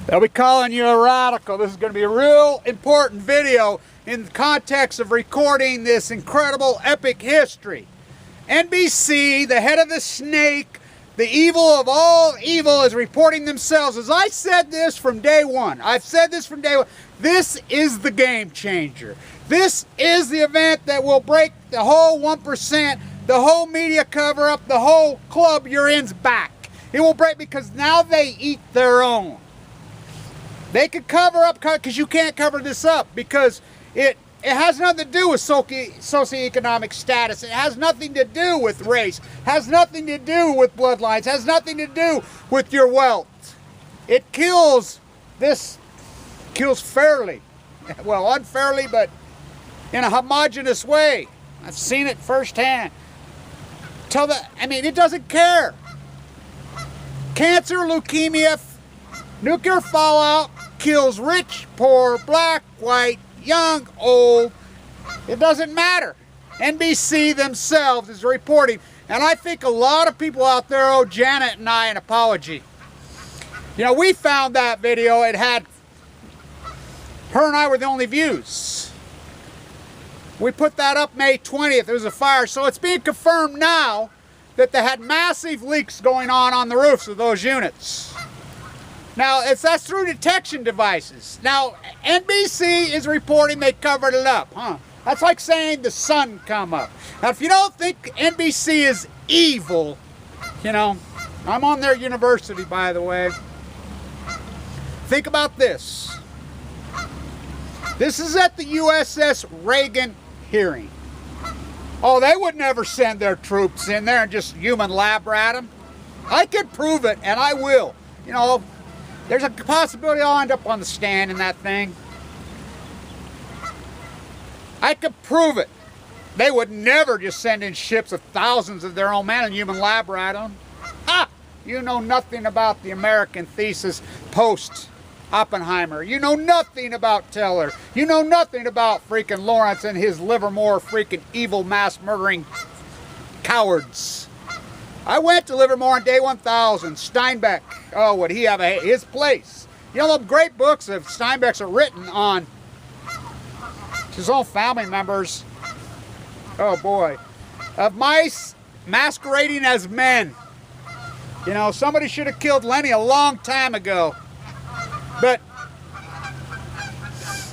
They'll be calling you a radical. This is going to be a real important video in the context of recording this incredible epic history. NBC, the head of the snake, the evil of all evil, is reporting themselves. As I said this from day one, I've said this from day one, this is the game changer. This is the event that will break the whole 1%, the whole media cover-up, the whole club you're in's back. It will break because now they eat their own. They could cover up, because you can't cover this up, because it has nothing to do with socioeconomic status. It has nothing to do with race. Has nothing to do with bloodlines. Has nothing to do with your wealth. It kills fairly. Well, unfairly, but in a homogenous way. I've seen it firsthand. It doesn't care. Cancer, leukemia, nuclear fallout kills rich, poor, black, white, young, old. It doesn't matter. NBC themselves is reporting, and I think a lot of people out there owe Janet and I an apology. You know, we found that video. It had, her and I were the only views. We put that up May 20th. There was a fire, so it's being confirmed now that they had massive leaks going on the roofs of those units. Now, that's through detection devices. Now, NBC is reporting they covered it up, huh? That's like saying the sun come up. Now, if you don't think NBC is evil, you know, I'm on their university, by the way. Think about this. This is at the U.s.s. Reagan hearing. Oh, they would never send their troops in there and just human lab rat them. I could prove it, and I will. You know, there's a possibility I'll end up on the stand in that thing. I could prove it. They would never just send in ships of thousands of their own men and human lab rat them. Ha! You know nothing about the American thesis post-Oppenheimer. You know nothing about Teller. You know nothing about freaking Lawrence and his Livermore freaking evil mass murdering cowards. I went to Livermore on day 1000. Steinbeck. Oh, would he have his place? You know, the great books of Steinbeck's are written on his own family members. Oh boy. Of mice masquerading as men. You know, somebody should have killed Lenny a long time ago. But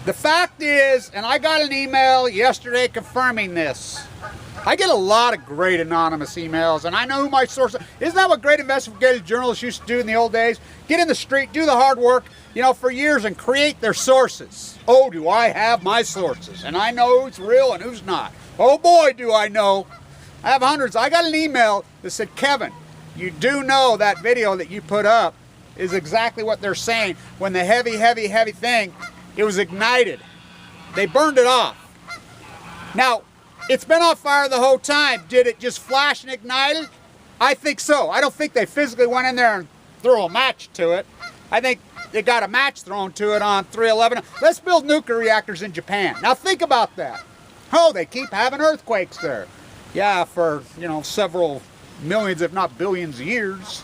the fact is, and I got an email yesterday confirming this. I get a lot of great anonymous emails, and I know who my source is. Isn't that what great investigative journalists used to do in the old days? Get in the street, do the hard work, you know, for years and create their sources. Oh, do I have my sources? And I know who's real and who's not. Oh boy, do I know. I have hundreds. I got an email that said, Kevin, you do know that video that you put up is exactly what they're saying. When the heavy thing, it was ignited. They burned it off. Now, it's been on fire the whole time. Did it just flash and ignite it? I think so. I don't think they physically went in there and threw a match to it. I think they got a match thrown to it on 3/11. Let's build nuclear reactors in Japan. Now think about that. Oh, they keep having earthquakes there. Yeah, for, you know, several millions, if not billions of years.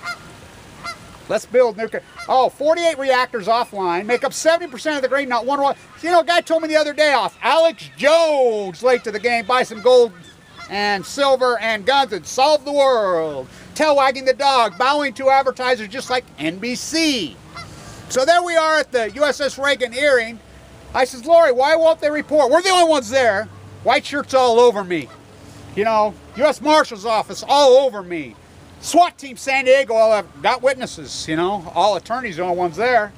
Let's build nuclear. Oh, 48 reactors offline, make up 70% of the grade, not one. You know, a guy told me the other day off, Alex Jones, late to the game, buy some gold and silver and guns and solve the world. Tail wagging the dog, bowing to advertisers just like NBC. So there we are at the U.s.s. Reagan hearing. I says, Lori, why won't they report? We're the only ones there. White shirts all over me. You know, U.S. Marshal's office all over me. SWAT team San Diego, all have got witnesses, you know, all attorneys are the only ones there.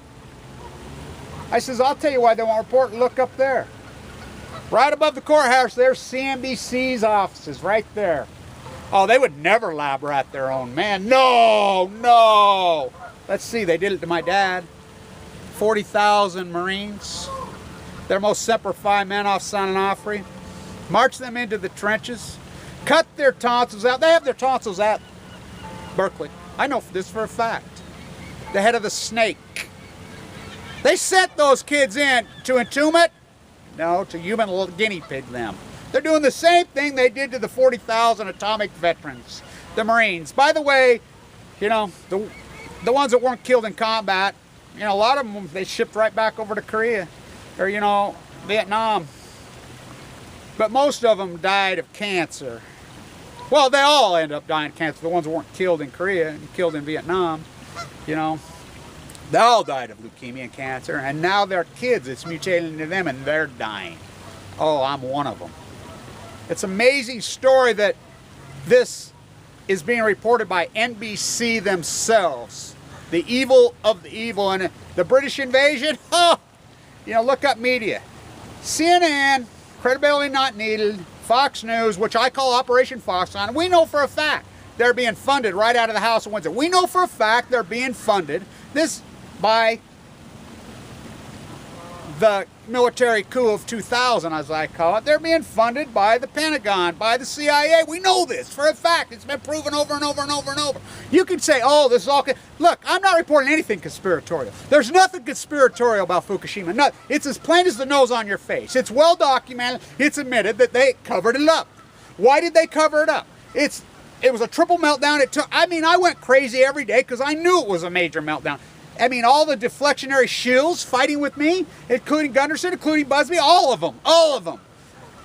I says, I'll tell you why they won't report. Look up there. Right above the courthouse, there's CNBC's offices right there. Oh, they would never lab rat their own man. No, no. Let's see, they did it to my dad. 40,000 Marines. Their most Semper Fi men off San Onofre. March them into the trenches. Cut their tonsils out. They have their tonsils out. Berkeley. I know this for a fact. The head of the snake. They sent those kids in to entomb it? No, to human little guinea pig them. They're doing the same thing they did to the 40,000 atomic veterans, the Marines. By the way, you know, the ones that weren't killed in combat, You know, a lot of them, they shipped right back over to Korea or, you know, Vietnam. But most of them died of cancer. Well, they all ended up dying of cancer. The ones that weren't killed in Korea and killed in Vietnam, you know. They all died of leukemia and cancer. And now their kids, it's mutating into them and they're dying. Oh, I'm one of them. It's an amazing story that this is being reported by NBC themselves. The evil of the evil. And the British invasion, oh, you know, look up media. CNN, credibility not needed. Fox News, which I call Operation Foxconn. We know for a fact they're being funded right out of the House of Windsor. We know for a fact they're being funded this by the military coup of 2000, as I call it. They're being funded by the Pentagon, by the CIA. We know this for a fact. It's been proven over and over and over and over. You can say, oh, this is all... Look, I'm not reporting anything conspiratorial. There's nothing conspiratorial about Fukushima. No, it's as plain as the nose on your face. It's well documented. It's admitted that they covered it up. Why did they cover it up? It was a triple meltdown. I mean, I went crazy every day because I knew it was a major meltdown. I mean, all the deflectionary shills fighting with me, including Gunderson, including Busby, all of them, all of them.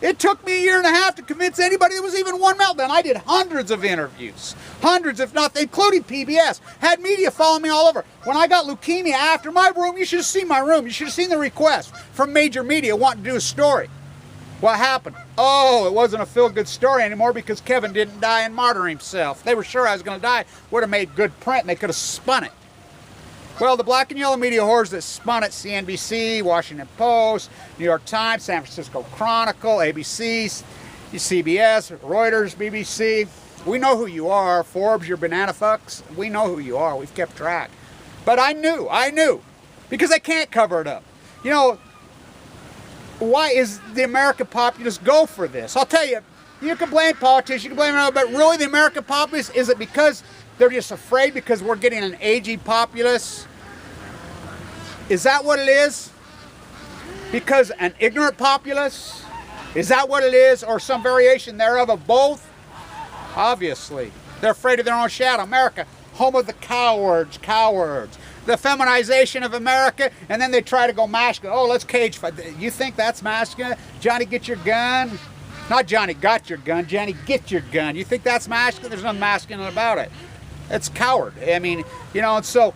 It took me a year and a half to convince anybody there was even one meltdown. I did hundreds of interviews, hundreds, if not, including PBS. Had media following me all over. When I got leukemia after my room, you should have seen my room. You should have seen the request from major media wanting to do a story. What happened? Oh, it wasn't a feel-good story anymore because Kevin didn't die and martyr himself. They were sure I was going to die. Would have made good print and they could have spun it. Well, the black and yellow media whores that spun it, CNBC, Washington Post, New York Times, San Francisco Chronicle, ABC, CBS, Reuters, BBC, we know who you are. Forbes, your banana fucks, we know who you are. We've kept track. But I knew, because they can't cover it up. You know, why is the American populace go for this? I'll tell you, you can blame politicians, you can blame them, but really the American populace, is it because they're just afraid because we're getting an aging populace? Is that what it is? Because an ignorant populace? Is that what it is? Or some variation thereof of both? Obviously. They're afraid of their own shadow. America, home of the cowards. The feminization of America, and then they try to go masculine. Oh, let's cage fight. You think that's masculine? Johnny, get your gun. Not Johnny got your gun. Johnny, get your gun. You think that's masculine? There's nothing masculine about it. It's coward. I mean, you know, and so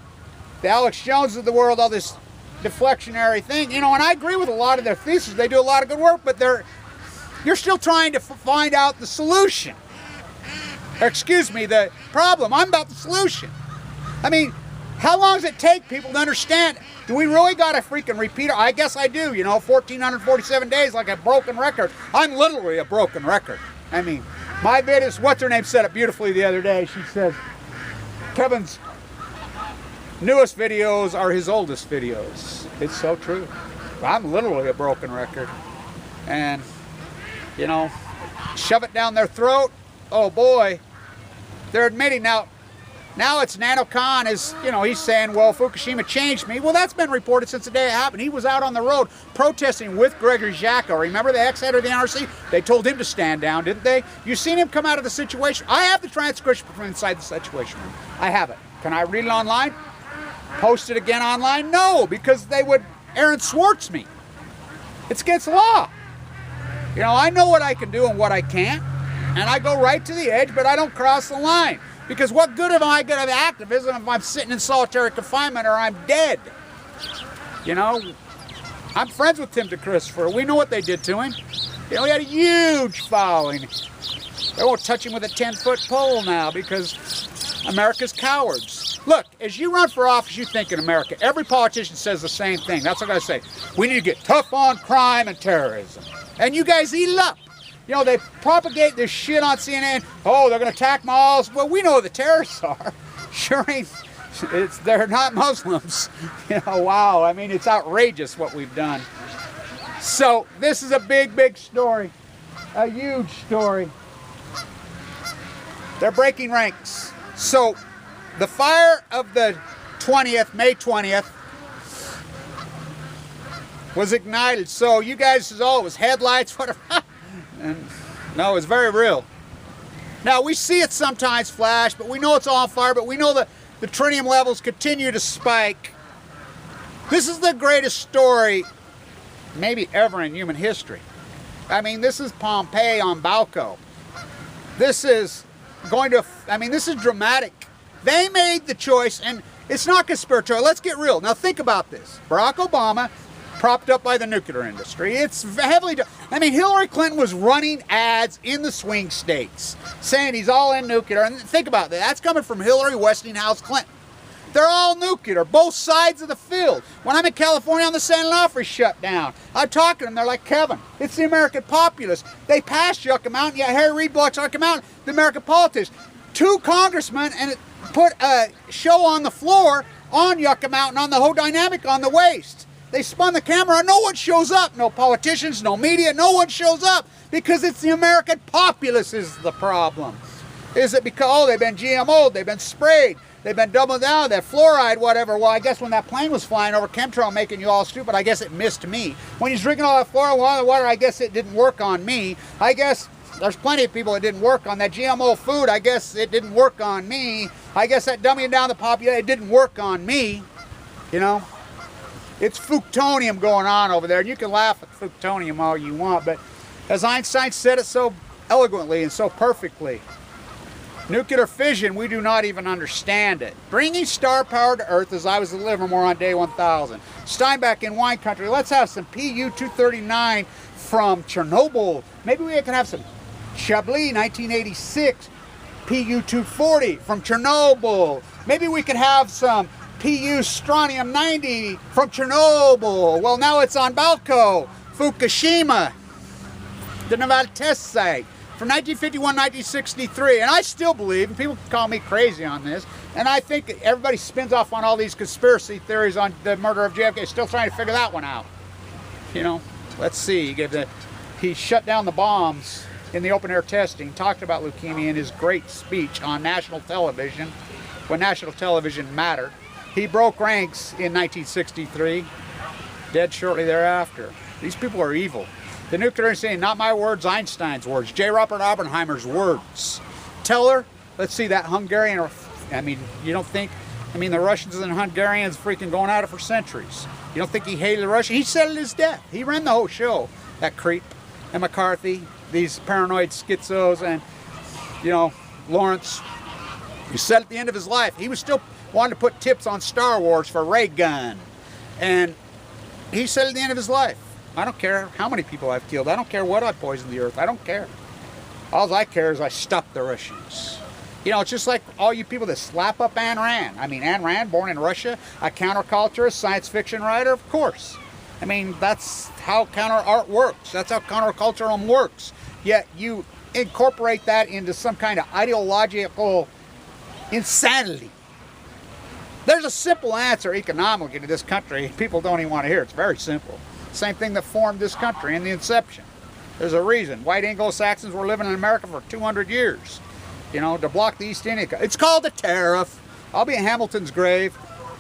the Alex Jones of the world, all this deflectionary thing, you know, and I agree with a lot of their theses. They do a lot of good work, but you're still trying to find out the solution. Or, excuse me, the problem. I'm about the solution. I mean, how long does it take people to understand? Do we really got a freaking repeater? I guess I do, you know, 1,447 days like a broken record. I'm literally a broken record. I mean, my videos, what's her name said it beautifully the other day. She says, Kevin's newest videos are his oldest videos. It's so true. I'm literally a broken record. And, you know, shove it down their throat. Oh boy. They're admitting now it's Nano Khan is, you know, he's saying, well, Fukushima changed me. Well, that's been reported since the day it happened. He was out on the road protesting with Gregory Jacko. Remember the ex-head of the NRC? They told him to stand down, didn't they? You seen him come out of the situation? I have the transcription from inside the situation room. I have it. Can I read it online? Post it again online? No, because they would Aaron Swartz me. It's against the law. You know, I know what I can do and what I can't. And I go right to the edge, but I don't cross the line. Because what good am I good at activism if I'm sitting in solitary confinement or I'm dead? You know, I'm friends with Tim DeChristopher. We know what they did to him. You know, he had a huge following. They won't touch him with a 10-foot pole now because America's cowards. Look, as you run for office, you think in America, every politician says the same thing. That's what I say. We need to get tough on crime and terrorism. And you guys eat it up. You know, they propagate this shit on CNN. Oh, they're going to attack malls. Well, we know who the terrorists are. Sure ain't. They're not Muslims. You know, wow. I mean, it's outrageous what we've done. So, this is a big, big story. A huge story. They're breaking ranks. So, the fire of the 20th, May 20th, was ignited. So, you guys says, oh, it was headlights, whatever. And no, it's very real. Now, we see it sometimes flash, but we know it's on fire, but we know that the tritium levels continue to spike. This is the greatest story maybe ever in human history. I mean, this is Pompeii on Balco. This is going to, I mean, this is dramatic. They made the choice, and it's not conspiratorial. Let's get real. Now think about this. Barack Obama, propped up by the nuclear industry. It's heavily, I mean, Hillary Clinton was running ads in the swing states saying he's all in nuclear. And think about that. That's coming from Hillary Westinghouse Clinton. They're all nuclear, both sides of the field. When I'm in California on the San Onofre shut down, I'm talking to them, they're like, Kevin, it's the American populace. They passed Yucca Mountain, yet Harry Reid blocks Yucca Mountain, the American politics. 2 congressmen and put a show on the floor on Yucca Mountain, on the whole dynamic on the waste. They spun the camera and no one shows up. No politicians, no media, no one shows up because it's the American populace is the problem. Is it because, oh, they've been GMO'd, they've been sprayed, they've been doubled down, they're fluoride, whatever. Well, I guess when that plane was flying over chemtrail making you all stupid, I guess it missed me. When he's drinking all that fluoride water, I guess it didn't work on me. I guess there's plenty of people it didn't work on. That GMO food, I guess it didn't work on me. I guess that dumbing down the population, it didn't work on me. You know? It's FUKTONIUM going on over there. And you can laugh at FUKTONIUM all you want, but as Einstein said it so eloquently and so perfectly, nuclear fission, we do not even understand it. Bringing star power to Earth as I was at Livermore on day 1000. Steinbeck in wine country. Let's have some PU-239 from Chernobyl. Maybe we can have some Chablis 1986 PU-240 from Chernobyl. Maybe we could have some PU strontium 90 from Chernobyl. Well, now it's on Balco. Fukushima, the Nevada test site from 1951-1963. And I still believe, and people call me crazy on this, and I think everybody spins off on all these conspiracy theories on the murder of JFK, still trying to figure that one out. You know, let's see. He shut down the bombs in the open air testing, talked about leukemia in his great speech on national television, when national television mattered. He broke ranks in 1963, dead shortly thereafter. These people are evil. The nuclear industry, not my words, Einstein's words, J. Robert Oppenheimer's words. Teller, let's see that Hungarian, I mean, you don't think, I mean, the Russians and the Hungarians freaking going at it for centuries. You don't think he hated the Russians? He said it his death. He ran the whole show, that creep. And McCarthy, these paranoid schizos, and, you know, Lawrence. He said at the end of his life, he was still wanted to put tips on Star Wars for Ray Gun. And he said at the end of his life, I don't care how many people I've killed. I don't care what I poisoned the earth. I don't care. All I care is I stop the Russians. You know, it's just like all you people that slap up Ayn Rand. I mean, Ayn Rand, born in Russia, a counterculturist, science fiction writer, of course. I mean, that's how counter art works. That's how counterculturalism works. Yet you incorporate that into some kind of ideological insanity. There's a simple answer economically to this country. People don't even want to hear it. It's very simple. Same thing that formed this country in the inception. There's a reason. White Anglo-Saxons were living in America for 200 years. You know, to block the East India Company. It's called a tariff. I'll be in Hamilton's grave.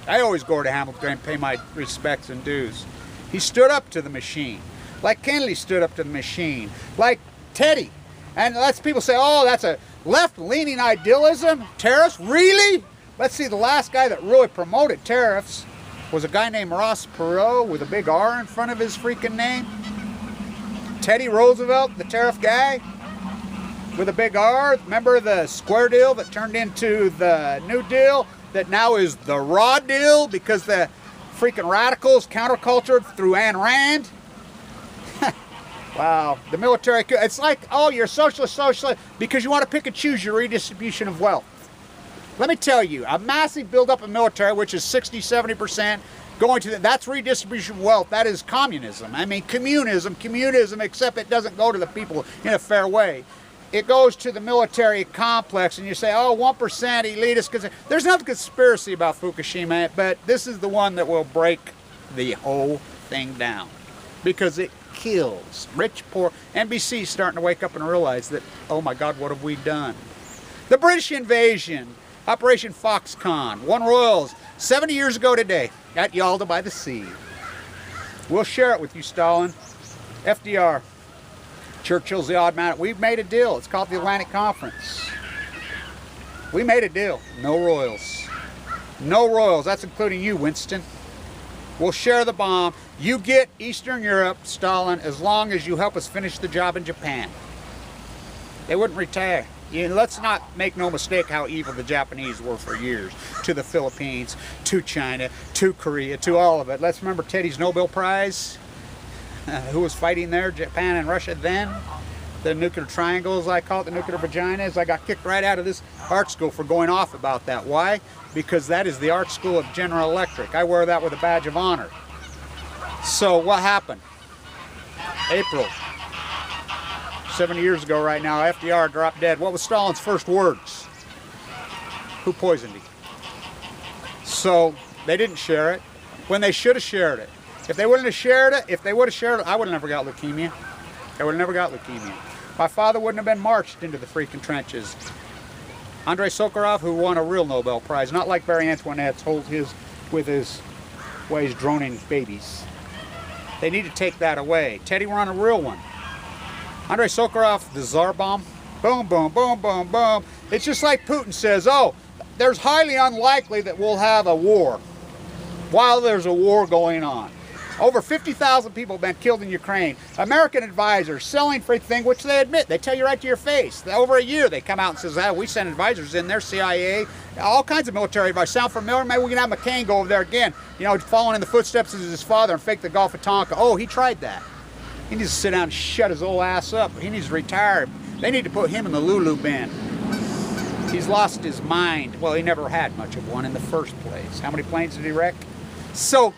I always go to Hamilton's grave and pay my respects and dues. He stood up to the machine. Like Kennedy stood up to the machine. Like Teddy. And that's people say, oh, that's a left-leaning idealism. Tariffs? Really? Let's see, the last guy that really promoted tariffs was a guy named Ross Perot with a big R in front of his freaking name. Teddy Roosevelt, the tariff guy with a big R. Remember the square deal that turned into the New Deal that now is the Raw Deal because the freaking radicals countercultured through Ayn Rand? Wow, the military, it's like, oh, you're socialist because you want to pick and choose your redistribution of wealth. Let me tell you, a massive buildup of military, which is 60-70% going to that's redistribution of wealth. That is communism. I mean, communism, except it doesn't go to the people in a fair way. It goes to the military complex, and you say, oh, 1% elitist. Because there's no conspiracy about Fukushima, but this is the one that will break the whole thing down because it kills rich, poor. NBC is starting to wake up and realize that, oh my God, what have we done? The British invasion. Operation Foxconn, won Royals 70 years ago today at Yalta by the Sea. We'll share it with you, Stalin. FDR, Churchill's the odd man. We've made a deal. It's called the Atlantic Conference. We made a deal. No Royals. No Royals. That's including you, Winston. We'll share the bomb. You get Eastern Europe, Stalin, as long as you help us finish the job in Japan. They wouldn't retire. Let's not make no mistake how evil the Japanese were for years. To the Philippines, to China, to Korea, to all of it. Let's remember Teddy's Nobel Prize. Who was fighting there? Japan and Russia then. The nuclear triangles, I call it, the nuclear vaginas. I got kicked right out of this art school for going off about that. Why? Because that is the art school of General Electric. I wear that with a badge of honor. So what happened? April. 70 years ago right now, FDR dropped dead. What was Stalin's first words? Who poisoned him? So they didn't share it when they should have shared it. If they wouldn't have shared it, I would have never got leukemia. I would have never got leukemia. My father wouldn't have been marched into the freaking trenches. Andrei Sakharov, who won a real Nobel Prize, not like Marie Antoinette, holds his with his way he's droning babies. They need to take that away. Teddy won a real one. Andrei Sakharov, the Tsar bomb, boom, boom, boom, boom, boom. It's just like Putin says, oh, there's highly unlikely that we'll have a war while there's a war going on. Over 50,000 people have been killed in Ukraine. American advisors selling for things which they admit. They tell you right to your face. Over a year they come out and says, ah, we send advisors in there, CIA, all kinds of military advice. Sound familiar? Maybe we can have McCain go over there again, you know, following in the footsteps of his father and fake the Gulf of Tonkin. Oh, he tried that. He needs to sit down and shut his old ass up. He needs to retire. They need to put him in the Lulu bin. He's lost his mind. Well, he never had much of one in the first place. How many planes did he wreck? So,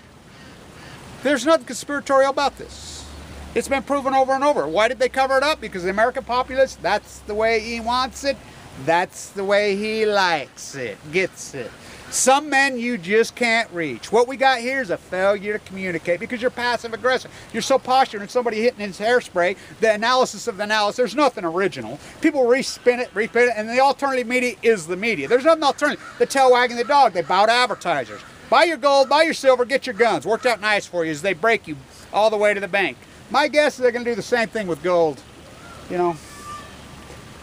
there's nothing conspiratorial about this. It's been proven over and over. Why did they cover it up? Because the American populace, that's the way he wants it. That's the way he likes it, gets it. Some men you just can't reach. What we got here is a failure to communicate because you're passive aggressive. You're so postured and somebody hitting his hairspray, the analysis of the analysis, there's nothing original. People respin it, and the alternative media is the media. There's nothing alternative. The tail wagging the dog, they bow to advertisers. Buy your gold, buy your silver, get your guns. Worked out nice for you as they break you all the way to the bank. My guess is they're going to do the same thing with gold. You know,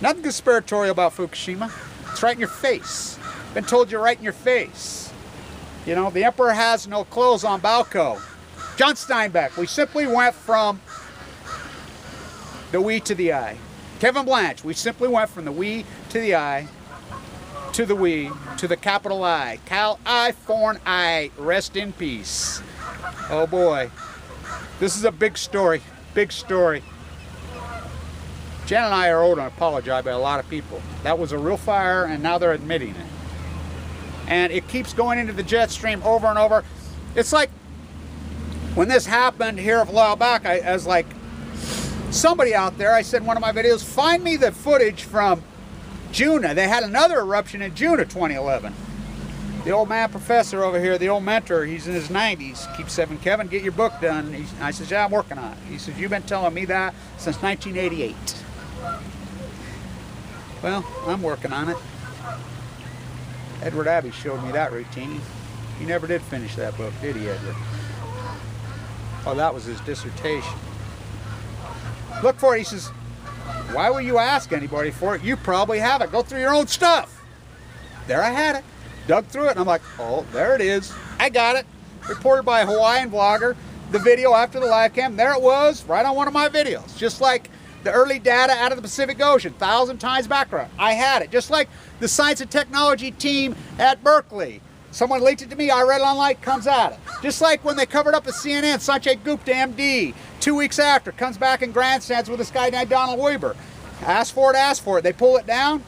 nothing conspiratorial about Fukushima. It's right in your face. Been told you right in your face. You know, the emperor has no clothes on Balco. John Steinbeck, we simply went from the we to the I. Kevin Blanch, we simply went from the we to the I, to the we, to the capital I. Cal I, foreign I, rest in peace. Oh boy. This is a big story, big story. Jen and I are owed an apology by a lot of people. That was a real fire and now they're admitting it. And it keeps going into the jet stream over and over. It's like when this happened here a while back, I was like, somebody out there, I said in one of my videos, find me the footage from June. They had another eruption in June of 2011. The old man professor over here, the old mentor, he's in his 90s, keeps saying, Kevin, get your book done. I said, yeah, I'm working on it. He says, you've been telling me that since 1988. Well, I'm working on it. Edward Abbey showed me that routine. He never did finish that book, did he, Edward? Oh, that was his dissertation. Look for it. He says, why would you ask anybody for it? You probably have it. Go through your own stuff. There I had it. Dug through it, and I'm like, oh, there it is. I got it. Reported by a Hawaiian vlogger. The video after the live cam, there it was, right on one of my videos. Just like the early data out of the Pacific Ocean, 1,000 times background. I had it. Just like the science and technology team at Berkeley. Someone leaked it to me, I read it online, comes at it. Just like when they covered up at CNN, Sanjay Gupta, MD, 2 weeks after, comes back and grandstands with this guy named Donald Weber. Ask for it. They pull it down,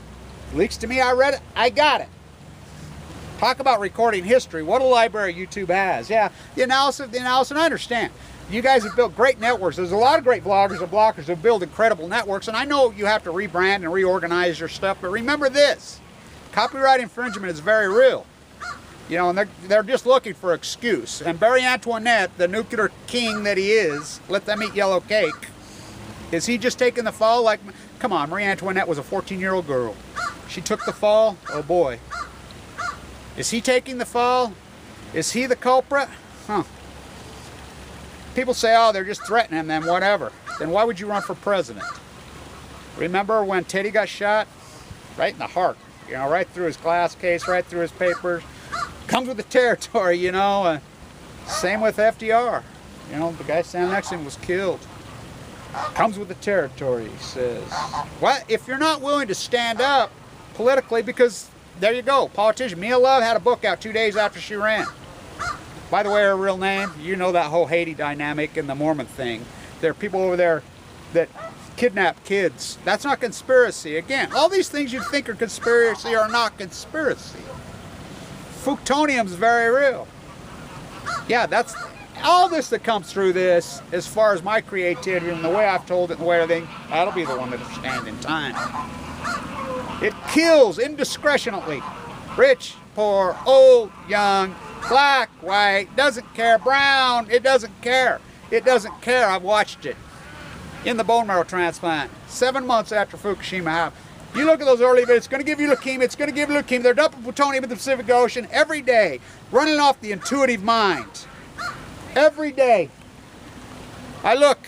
leaks to me, I read it, I got it. Talk about recording history. What a library YouTube has. Yeah, the analysis, I understand. You guys have built great networks. There's a lot of great vloggers and bloggers who build incredible networks, and I know you have to rebrand and reorganize your stuff, but remember this. Copyright infringement is very real. You know, and they're just looking for an excuse. And Marie Antoinette, the nuclear king that he is, let them eat yellow cake. Is he just taking the fall? Like, come on, Marie Antoinette was a 14-year-old girl. She took the fall? Oh boy. Is he taking the fall? Is he the culprit? Huh. People say, oh, they're just threatening him, then whatever. Then why would you run for president? Remember when Teddy got shot? Right in the heart. You know, right through his glass case, right through his papers. Comes with the territory, you know. Same with FDR. You know, the guy standing next to him was killed. Comes with the territory, he says. Well, if you're not willing to stand up politically, because there you go, politician. Mia Love had a book out 2 days after she ran. By the way, her real name, you know that whole Haiti dynamic and the Mormon thing. There are people over there that kidnap kids. That's not conspiracy. Again, all these things you think are conspiracy are not conspiracy. FUKTONIUM is very real. Yeah, that's all this that comes through this, as far as my creativity and the way I've told it and the way everything, that'll be the one that'll stand in time. It kills indiscriminately. Rich, poor, old, young, black, white, doesn't care, brown, it doesn't care. It doesn't care. I've watched it. In the bone marrow transplant, 7 months after Fukushima happened. You look at those early videos, it's going to give you leukemia, it's going to give you leukemia. They're dumping plutonium in the Pacific Ocean every day, running off the intuitive mind. Every day. I look,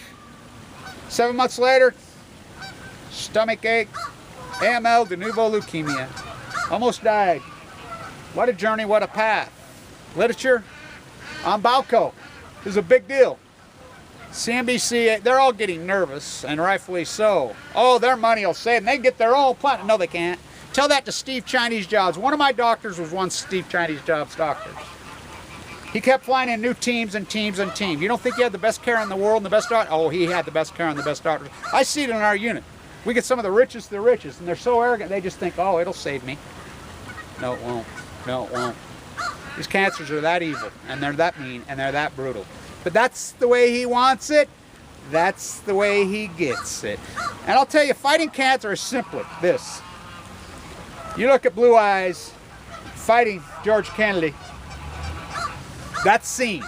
7 months later, stomach ache, AML, de novo leukemia. Almost died. What a journey, what a path. Literature on Balco is a big deal. CNBC, they're all getting nervous, and rightfully so. Oh, their money will save them. They can get their own planet. No, they can't. Tell that to Steve Chinese Jobs. One of my doctors was one Steve Chinese Jobs doctor. He kept flying in new teams and teams and teams. You don't think he had the best care in the world and the best doctor? Oh, he had the best care and the best doctors. I see it in our unit. We get some of the richest of the richest, and they're so arrogant, they just think, oh, it'll save me. No, it won't. No, it won't. These cancers are that evil, and they're that mean, and they're that brutal. But that's the way he wants it. That's the way he gets it. And I'll tell you, fighting cancer is simply this. You look at Blue Eyes fighting George Kennedy. That scene,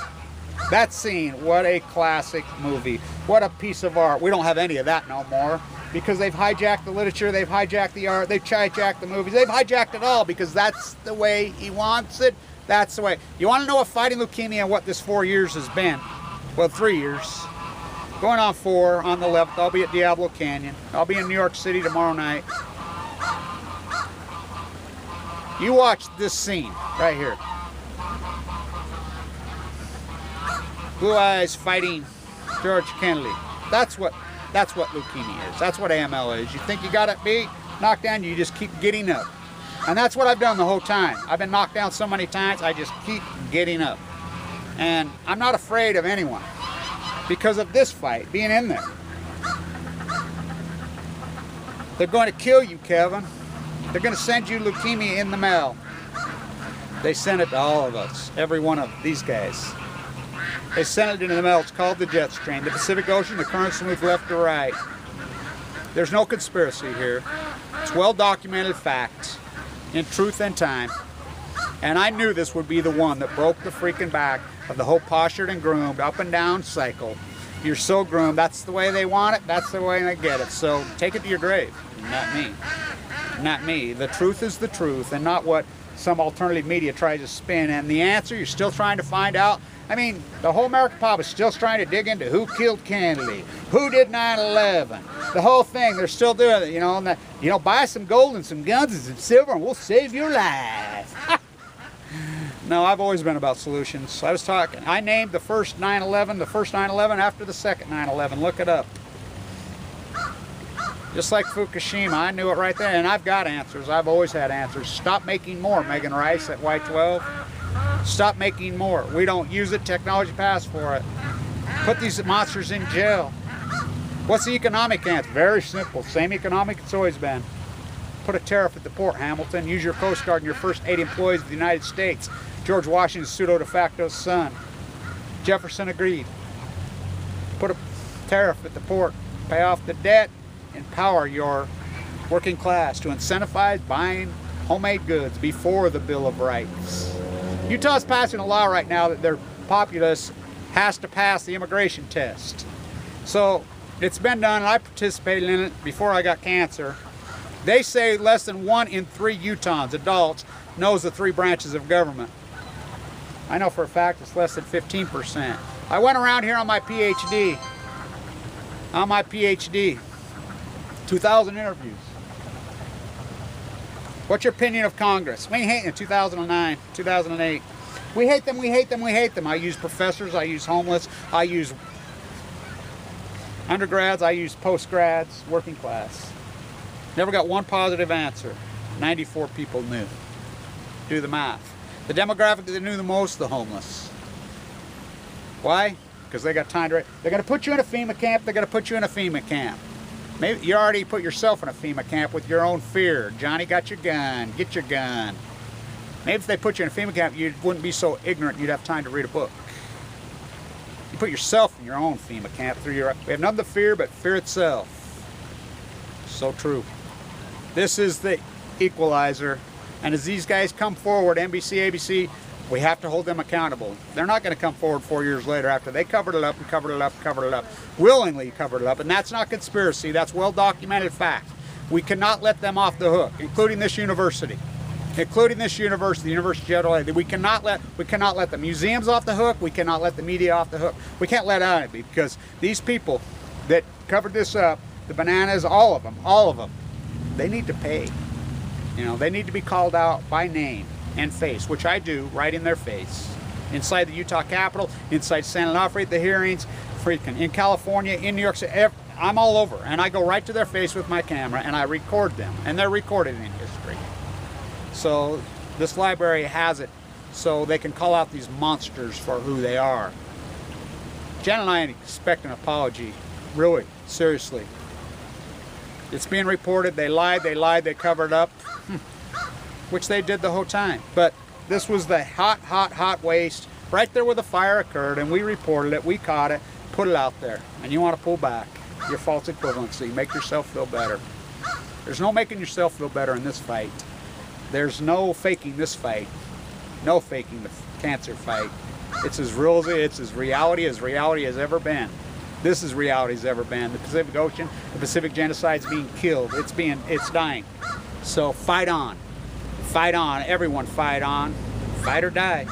what a classic movie. What a piece of art. We don't have any of that no more because they've hijacked the literature, they've hijacked the art, they've hijacked the movies, they've hijacked it all because that's the way he wants it. That's the way. You want to know what fighting leukemia and what this 4 years has been? Well, 3 years. Going on 4, on the 11th, I'll be at Diablo Canyon. I'll be in New York City tomorrow night. You watch this scene right here. Blue Eyes fighting George Kennedy. That's what leukemia is. That's what AML is. You think you got it beat, knocked down, you just keep getting up. And that's what I've done the whole time. I've been knocked down so many times, I just keep getting up. And I'm not afraid of anyone because of this fight, being in there. They're going to kill you, Kevin. They're going to send you leukemia in the mail. They sent it to all of us, every one of these guys. They sent it in the mail. It's called the jet stream. The Pacific Ocean, the currents move left to right. There's no conspiracy here. It's well documented fact in truth and time. And I knew this would be the one that broke the freaking back of the whole postured and groomed up and down cycle. You're so groomed. That's the way they want it. That's the way they get it. So take it to your grave. Not me. Not me. The truth is the truth and not what some alternative media tries to spin. And the answer you're still trying to find out. I mean, the whole American pop is still trying to dig into who killed Kennedy, who did 9/11, the whole thing. They're still doing it, you know. And buy some gold and some guns and some silver, and we'll save your life. No, I've always been about solutions. I named the first 9/11, the first 9/11 after the second 9/11. Look it up. Just like Fukushima, I knew it right there, and I've got answers. I've always had answers. Stop making more, Megan Rice at Y12. Stop making more. We don't use it. Technology passed for it. Put these monsters in jail. What's the economic answer? Very simple. Same economic it's always been. Put a tariff at the port, Hamilton. Use your Coast Guard and your first 8 employees of the United States. George Washington's pseudo de facto son. Jefferson agreed. Put a tariff at the port. Pay off the debt. Empower your working class to incentivize buying homemade goods before the Bill of Rights. Utah's passing a law right now that their populace has to pass the immigration test. So it's been done, and I participated in it before I got cancer. They say less than 1 in 3 Utahns, adults, knows the 3 branches of government. I know for a fact it's less than 15%. I went around here on my PhD. 2,000 interviews. What's your opinion of Congress? We ain't hating in 2009, 2008. We hate them, we hate them, we hate them. I use professors, I use homeless, I use undergrads, I use postgrads, working class. Never got one positive answer. 94 people knew. Do the math. The demographic that knew the most, the homeless. Why? Because they got time to... They're going to put you in a FEMA camp, they're going to put you in a FEMA camp. Maybe you already put yourself in a FEMA camp with your own fear. Johnny got your gun, get your gun. Maybe if they put you in a FEMA camp, you wouldn't be so ignorant you'd have time to read a book. You put yourself in your own FEMA camp through your... We have nothing to fear but fear itself. So true. This is the equalizer. And as these guys come forward, NBC, ABC, we have to hold them accountable. They're not going to come forward 4 years later after they covered it up and covered it up and covered it up. Willingly covered it up. And that's not conspiracy. That's well-documented fact. We cannot let them off the hook, including this university. Including this university, the University of LA. We cannot let the museums off the hook. We cannot let the media off the hook. We can't let anybody, because these people that covered this up, the bananas, all of them, they need to pay. You know, they need to be called out by name and face, which I do right in their face. Inside the Utah Capitol, inside San Onofre at the hearings, freaking in California, in New York City, I'm all over. And I go right to their face with my camera and I record them. And they're recorded in history. So this library has it so they can call out these monsters for who they are. Jen and I expect an apology, really, seriously. It's being reported, they lied, they covered up, which they did the whole time. But this was the hot waste right there where the fire occurred, and we reported it, we caught it, put it out there. And you want to pull back your false equivalency, make yourself feel better. There's no making yourself feel better in this fight. There's no faking this fight. No faking the cancer fight. It's as real as it's as reality has ever been. This is reality as ever been. The Pacific Ocean, the Pacific genocide's being killed. It's dying. So fight on. Fight on. Everyone fight on. Fight or die.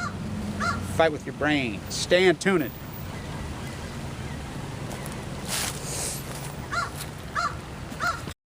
Fight with your brain. Stay tuned.